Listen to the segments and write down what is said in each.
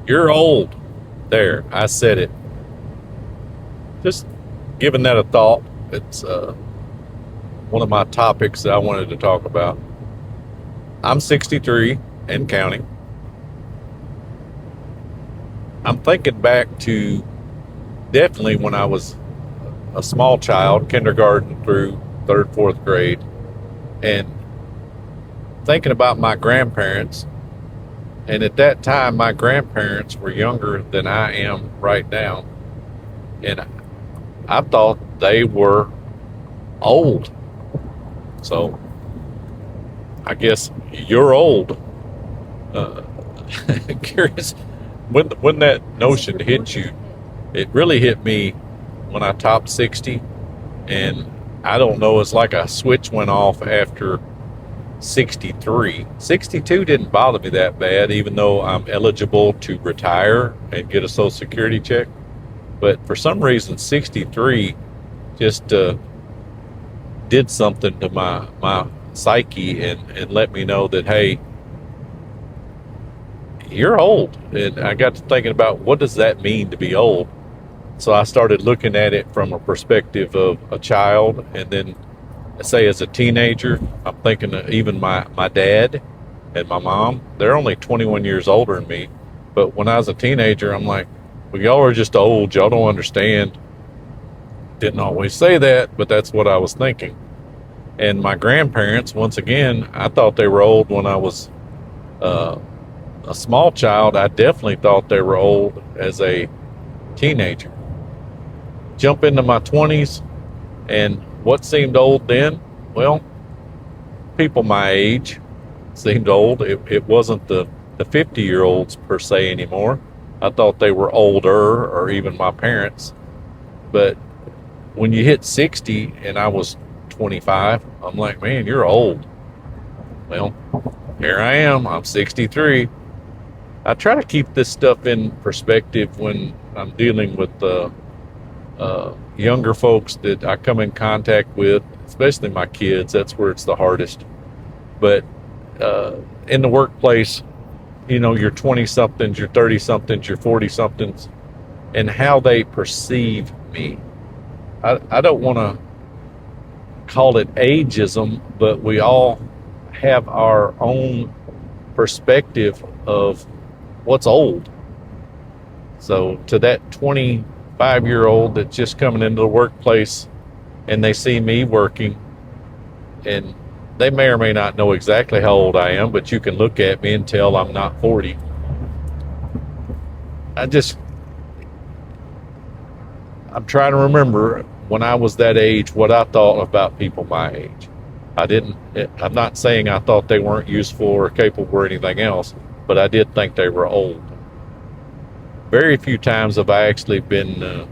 You're old. There, I said it. Just giving that a thought. It's one of my topics that I wanted to talk about. I'm 63 and counting. I'm thinking back to definitely when I was a small child, kindergarten through third, fourth grade, and thinking about my grandparents. And at that time, my grandparents were younger than I am right now. And I thought they were old. So I guess you're old. Uh, Curious when that notion hit you. It really hit me when I topped 60, and I don't know. It's like a switch went off after 63. 62 didn't bother me that bad, even though I'm eligible to retire and get a Social Security check. But for some reason, 63 just did something to my psyche and let me know that, hey, you're old. And I got to thinking about what does that mean to be old. So I started looking at it from a perspective of a child, and then say as a teenager, I'm thinking of even my dad and my mom. They're only 21 years older than me. But when I was a teenager, I'm like, well, y'all are just old. Y'all don't understand. Didn't always say that, but that's what I was thinking. And my grandparents, once again, I thought they were old when I was uh, a small child. I definitely thought they were old as a teenager. Jump into my 20s, and what seemed old then? Well, people my age seemed old. It wasn't the 50-year-olds per se anymore. I thought they were older, or even my parents. But when you hit 60 and I was 25, I'm like, man, you're old. Well, here I am. I'm 63. I try to keep this stuff in perspective when I'm dealing with younger folks that I come in contact with, especially my kids. That's where it's the hardest. But in the workplace, your 20 somethings, your 30 somethings, your 40 somethings, and how they perceive me. I don't want to call it ageism, but we all have our own perspective of what's old. So to that 25-year-old that's just coming into the workplace and they see me working, and they may or may not know exactly how old I am, but you can look at me and tell I'm not 40. I'm trying to remember when I was that age what I thought about people my age. I'm not saying I thought they weren't useful or capable or anything else, but I did think they were old. Very few times have I actually been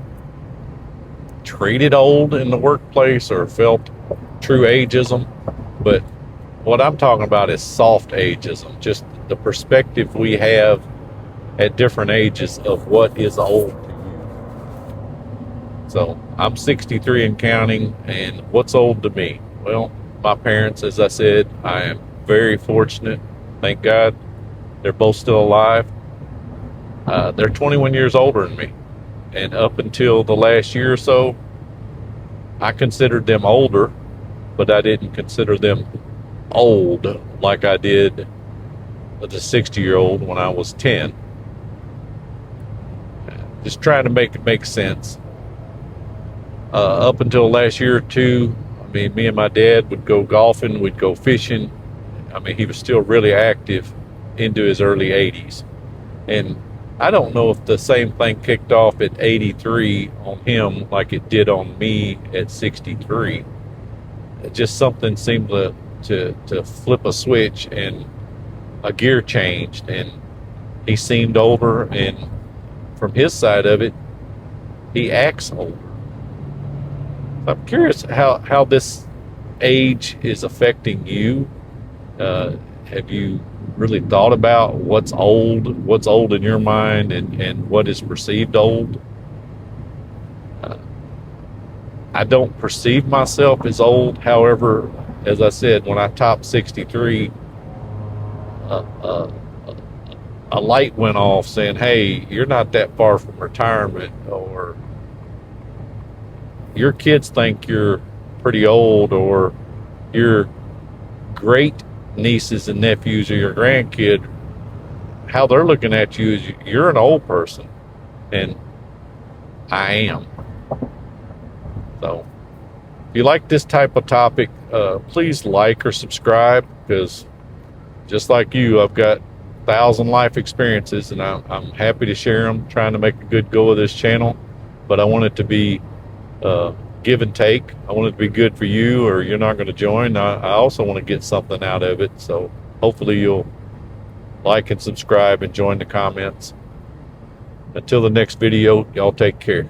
treated old in the workplace or felt true ageism. But what I'm talking about is soft ageism, just the perspective we have at different ages of what is old to you. So I'm 63 and counting, and what's old to me? Well, my parents, as I said, I am very fortunate. Thank God they're both still alive. They're 21 years older than me. And up until the last year or so, I considered them older, but I didn't consider them old like I did the 60-year-old when I was 10. Just trying to make it make sense. Up until last year or two, I mean, me and my dad would go golfing, we'd go fishing. I mean, he was still really active into his early 80s. And I don't know if the same thing kicked off at 83 on him like it did on me at 63. Just something seemed to flip a switch and a gear changed, and he seemed older, and from his side of it, he acts older. I'm curious how this age is affecting you. Have you really thought about what's old in your mind, and what is perceived old? I don't perceive myself as old. However, as I said, when I topped 63, a a light went off saying, hey, you're not that far from retirement, or your kids think you're pretty old, or your great nieces and nephews or your grandkid, how they're looking at you is you're an old person, and I am. So if you like this type of topic, please like or subscribe, because just like you, I've got 1,000 life experiences, and I'm happy to share them, trying to make a good go of this channel. But I want it to be give and take. I want it to be good for you, or you're not going to join. I also want to get something out of it. So hopefully you'll like and subscribe and join the comments. Until the next video, y'all take care.